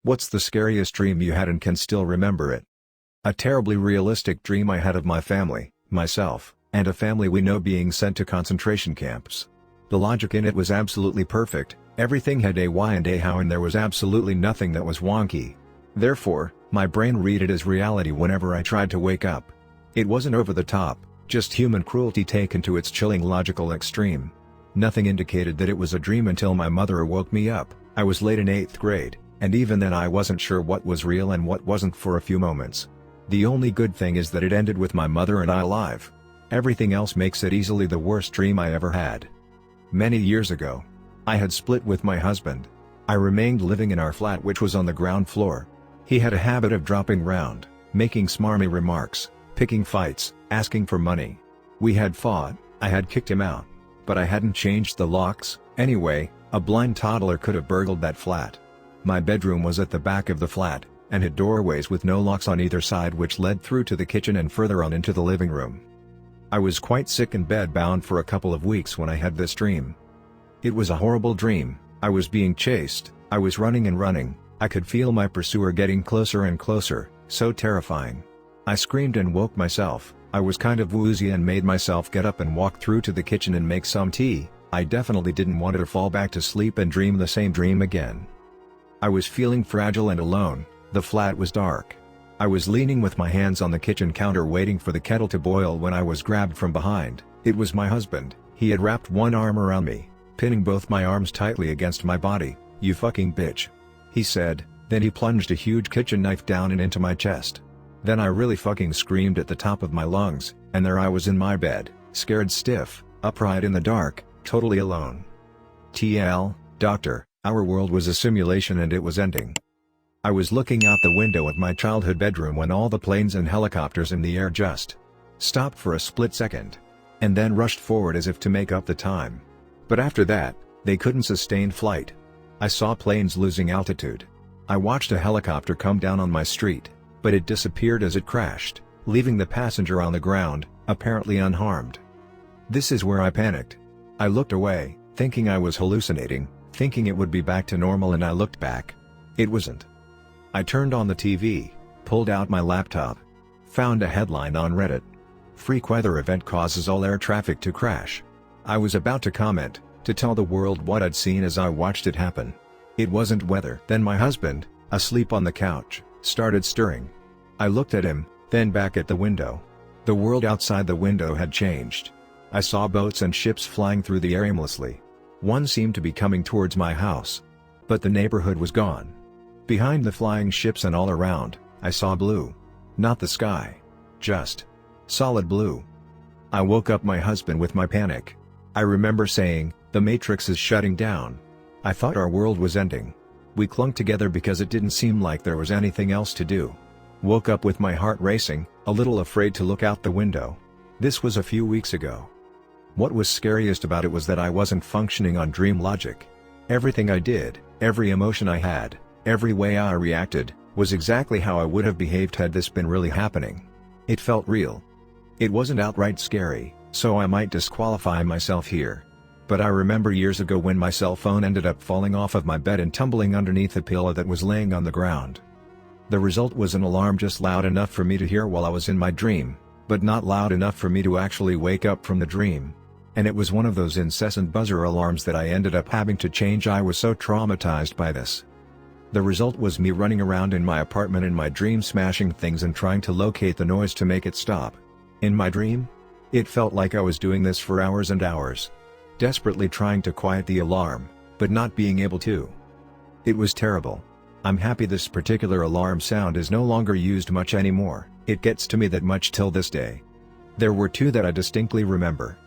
What's the scariest dream you had and can still remember it? A terribly realistic dream I had of my family, myself, and a family we know being sent to concentration camps. The logic in it was absolutely perfect, everything had a why and a how and there was absolutely nothing that was wonky. Therefore, my brain read it as reality whenever I tried to wake up. It wasn't over the top, just human cruelty taken to its chilling logical extreme. Nothing indicated that it was a dream until my mother woke me up. I was late in 8th grade, and even then I wasn't sure what was real and what wasn't for a few moments. The only good thing is that it ended with my mother and I alive. Everything else makes it easily the worst dream I ever had. Many years ago, I had split with my husband. I remained living in our flat which was on the ground floor. He had a habit of dropping round, making smarmy remarks, picking fights, asking for money. We had fought, I had kicked him out. But I hadn't changed the locks. Anyway, a blind toddler could have burgled that flat. My bedroom was at the back of the flat, and had doorways with no locks on either side which led through to the kitchen and further on into the living room. I was quite sick and bedbound for a couple of weeks when I had this dream. It was a horrible dream. I was being chased, I was running and running, I could feel my pursuer getting closer and closer, so terrifying. I screamed and woke myself. I was kind of woozy and made myself get up and walk through to the kitchen and make some tea. I definitely didn't want to fall back to sleep and dream the same dream again. I was feeling fragile and alone, the flat was dark. I was leaning with my hands on the kitchen counter waiting for the kettle to boil when I was grabbed from behind. It was my husband. He had wrapped one arm around me, pinning both my arms tightly against my body. "You fucking bitch," he said, then he plunged a huge kitchen knife down and into my chest. Then I really fucking screamed at the top of my lungs, and there I was in my bed, scared stiff, upright in the dark, totally alone. TL, doctor, our world was a simulation and it was ending. I was looking out the window of my childhood bedroom when all the planes and helicopters in the air just stopped for a split second, and then rushed forward as if to make up the time. But after that, they couldn't sustain flight. I saw planes losing altitude. I watched a helicopter come down on my street, but it disappeared as it crashed, leaving the passenger on the ground, apparently unharmed. This is where I panicked. I looked away, thinking I was hallucinating, thinking it would be back to normal, and I looked back. It wasn't. I turned on the TV, pulled out my laptop, found a headline on Reddit. "Freak weather event causes all air traffic to crash." I was about to comment, to tell the world what I'd seen as I watched it happen. It wasn't weather. Then my husband, asleep on the couch, started stirring. I looked at him, then back at the window. The world outside the window had changed. I saw boats and ships flying through the air aimlessly. One seemed to be coming towards my house. But the neighborhood was gone. Behind the flying ships and all around, I saw blue. Not the sky. Just solid blue. I woke up my husband with my panic. I remember saying, "The Matrix is shutting down." I thought our world was ending. We clung together because it didn't seem like there was anything else to do. Woke up with my heart racing, a little afraid to look out the window. This was a few weeks ago. What was scariest about it was that I wasn't functioning on dream logic. Everything I did, every emotion I had, every way I reacted, was exactly how I would have behaved had this been really happening. It felt real. It wasn't outright scary, so I might disqualify myself here. But I remember years ago when my cell phone ended up falling off of my bed and tumbling underneath a pillow that was laying on the ground. The result was an alarm just loud enough for me to hear while I was in my dream, but not loud enough for me to actually wake up from the dream. And it was one of those incessant buzzer alarms that I ended up having to change. I was so traumatized by this. The result was me running around in my apartment in my dream smashing things and trying to locate the noise to make it stop. In my dream? It felt like I was doing this for hours and hours. Desperately trying to quiet the alarm, but not being able to. It was terrible. I'm happy this particular alarm sound is no longer used much anymore. It gets to me that much till this day. There were two that I distinctly remember.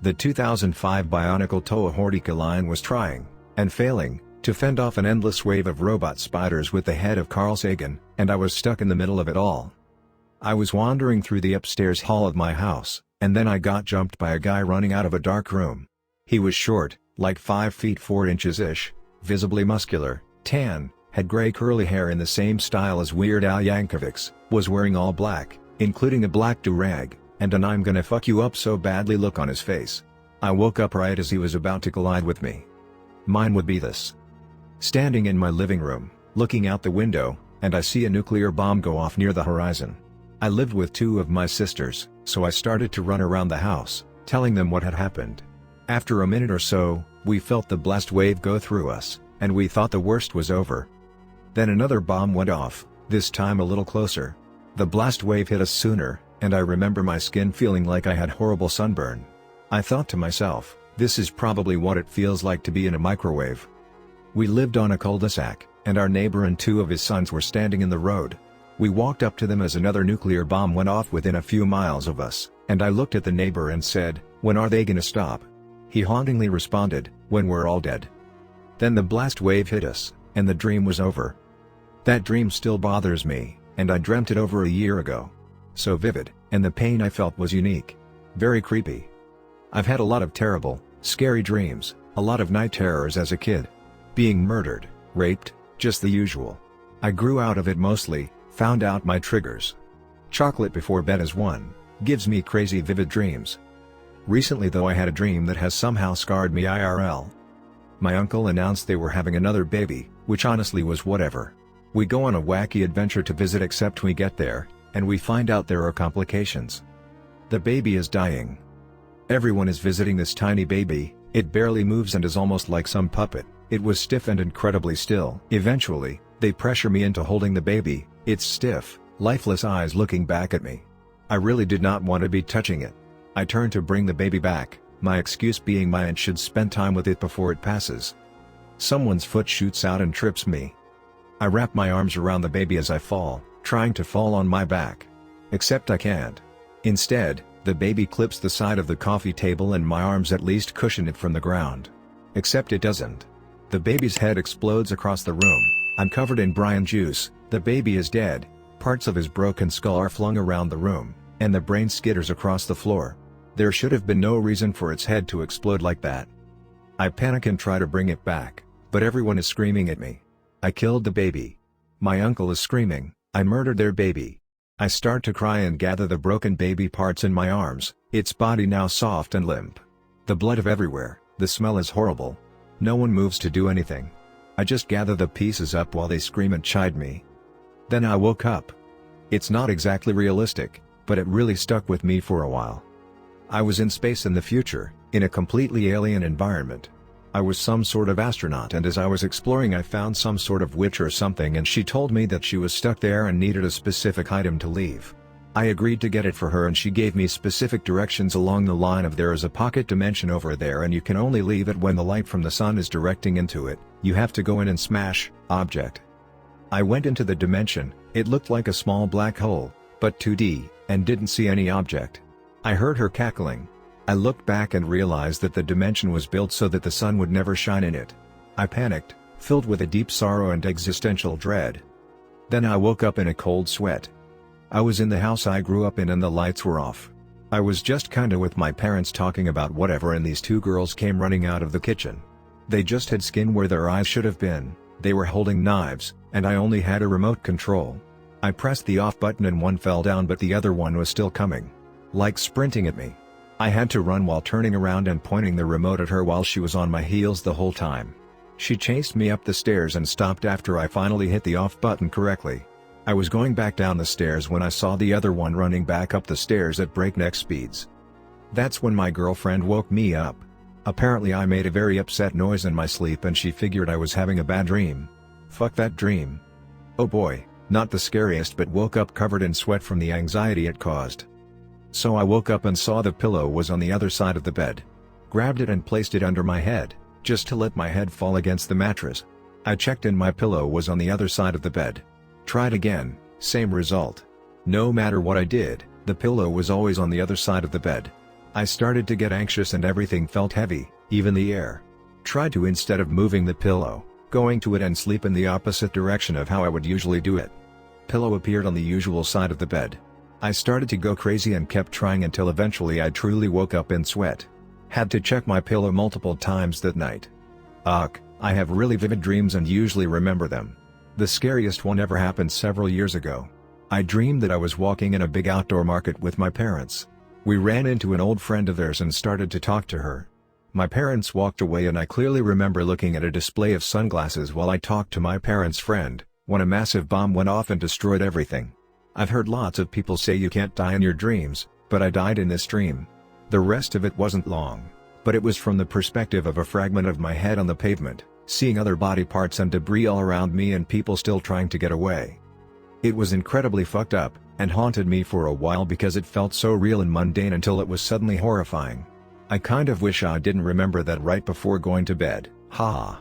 The 2005 Bionicle Toa Hortica line was trying, and failing, to fend off an endless wave of robot spiders with the head of Carl Sagan, and I was stuck in the middle of it all. I was wandering through the upstairs hall of my house, and then I got jumped by a guy running out of a dark room. He was short, like 5 feet 4 inches-ish, visibly muscular, tan, had gray curly hair in the same style as Weird Al Yankovic's, was wearing all black, including a black do-rag, and an "I'm gonna fuck you up so badly" look on his face. I woke up right as he was about to collide with me. Mine would be this. Standing in my living room, looking out the window, and I see a nuclear bomb go off near the horizon. I lived with two of my sisters, so I started to run around the house, telling them what had happened. After a minute or so, we felt the blast wave go through us, and we thought the worst was over. Then another bomb went off, this time a little closer. The blast wave hit us sooner, and I remember my skin feeling like I had horrible sunburn. I thought to myself, this is probably what it feels like to be in a microwave. We lived on a cul-de-sac, and our neighbor and two of his sons were standing in the road. We walked up to them as another nuclear bomb went off within a few miles of us, and I looked at the neighbor and said, "When are they gonna stop?" He hauntingly responded, "When we're all dead." Then the blast wave hit us, and the dream was over. That dream still bothers me, and I dreamt it over a year ago. So vivid, and the pain I felt was unique. Very creepy. I've had a lot of terrible, scary dreams, a lot of night terrors as a kid. Being murdered, raped, just the usual. I grew out of it mostly, found out my triggers. Chocolate before bed is one, gives me crazy vivid dreams. Recently though I had a dream that has somehow scarred me IRL. My uncle announced they were having another baby, which honestly was whatever. We go on a wacky adventure to visit except we get there, and we find out there are complications. The baby is dying. Everyone is visiting this tiny baby, it barely moves and is almost like some puppet, it was stiff and incredibly still. Eventually, they pressure me into holding the baby, its stiff, lifeless eyes looking back at me. I really did not want to be touching it. I turn to bring the baby back, my excuse being my aunt should spend time with it before it passes. Someone's foot shoots out and trips me. I wrap my arms around the baby as I fall, trying to fall on my back. Except I can't. Instead, the baby clips the side of the coffee table and my arms at least cushion it from the ground. Except it doesn't. The baby's head explodes across the room, I'm covered in brine juice, the baby is dead, parts of his broken skull are flung around the room, and the brain skitters across the floor. There should have been no reason for its head to explode like that. I panic and try to bring it back, but everyone is screaming at me. I killed the baby. My uncle is screaming, I murdered their baby. I start to cry and gather the broken baby parts in my arms, its body now soft and limp. The blood everywhere, the smell is horrible. No one moves to do anything. I just gather the pieces up while they scream and chide me. Then I woke up. It's not exactly realistic, but it really stuck with me for a while. I was in space in the future, in a completely alien environment. I was some sort of astronaut, and as I was exploring I found some sort of witch or something, and she told me that she was stuck there and needed a specific item to leave. I agreed to get it for her, and she gave me specific directions along the line of there is a pocket dimension over there and you can only leave it when the light from the sun is directing into it, you have to go in and smash object. I went into the dimension, it looked like a small black hole, but 2D, and didn't see any object. I heard her cackling. I looked back and realized that the dimension was built so that the sun would never shine in it. I panicked, filled with a deep sorrow and existential dread. Then I woke up in a cold sweat. I was in the house I grew up in and the lights were off. I was just kinda with my parents talking about whatever, and these two girls came running out of the kitchen. They just had skin where their eyes should have been, they were holding knives, and I only had a remote control. I pressed the off button and one fell down, but the other one was still coming. Like sprinting at me. I had to run while turning around and pointing the remote at her while she was on my heels the whole time. She chased me up the stairs and stopped after I finally hit the off button correctly. I was going back down the stairs when I saw the other one running back up the stairs at breakneck speeds. That's when my girlfriend woke me up. Apparently I made a very upset noise in my sleep and she figured I was having a bad dream. Fuck that dream. Oh boy, not the scariest, but woke up covered in sweat from the anxiety it caused. So I woke up and saw the pillow was on the other side of the bed. Grabbed it and placed it under my head, just to let my head fall against the mattress. I checked and my pillow was on the other side of the bed. Tried again, same result. No matter what I did, the pillow was always on the other side of the bed. I started to get anxious and everything felt heavy, even the air. Tried to, instead of moving the pillow, going to it and sleep in the opposite direction of how I would usually do it. Pillow appeared on the usual side of the bed. I started to go crazy and kept trying until eventually I truly woke up in sweat. Had to check my pillow multiple times that night. I have really vivid dreams and usually remember them. The scariest one ever happened several years ago. I dreamed that I was walking in a big outdoor market with my parents. We ran into an old friend of theirs and started to talk to her. My parents walked away and I clearly remember looking at a display of sunglasses while I talked to my parents' friend, when a massive bomb went off and destroyed everything. I've heard lots of people say you can't die in your dreams, but I died in this dream. The rest of it wasn't long, but it was from the perspective of a fragment of my head on the pavement, seeing other body parts and debris all around me and people still trying to get away. It was incredibly fucked up, and haunted me for a while because it felt so real and mundane until it was suddenly horrifying. I kind of wish I didn't remember that right before going to bed, haha.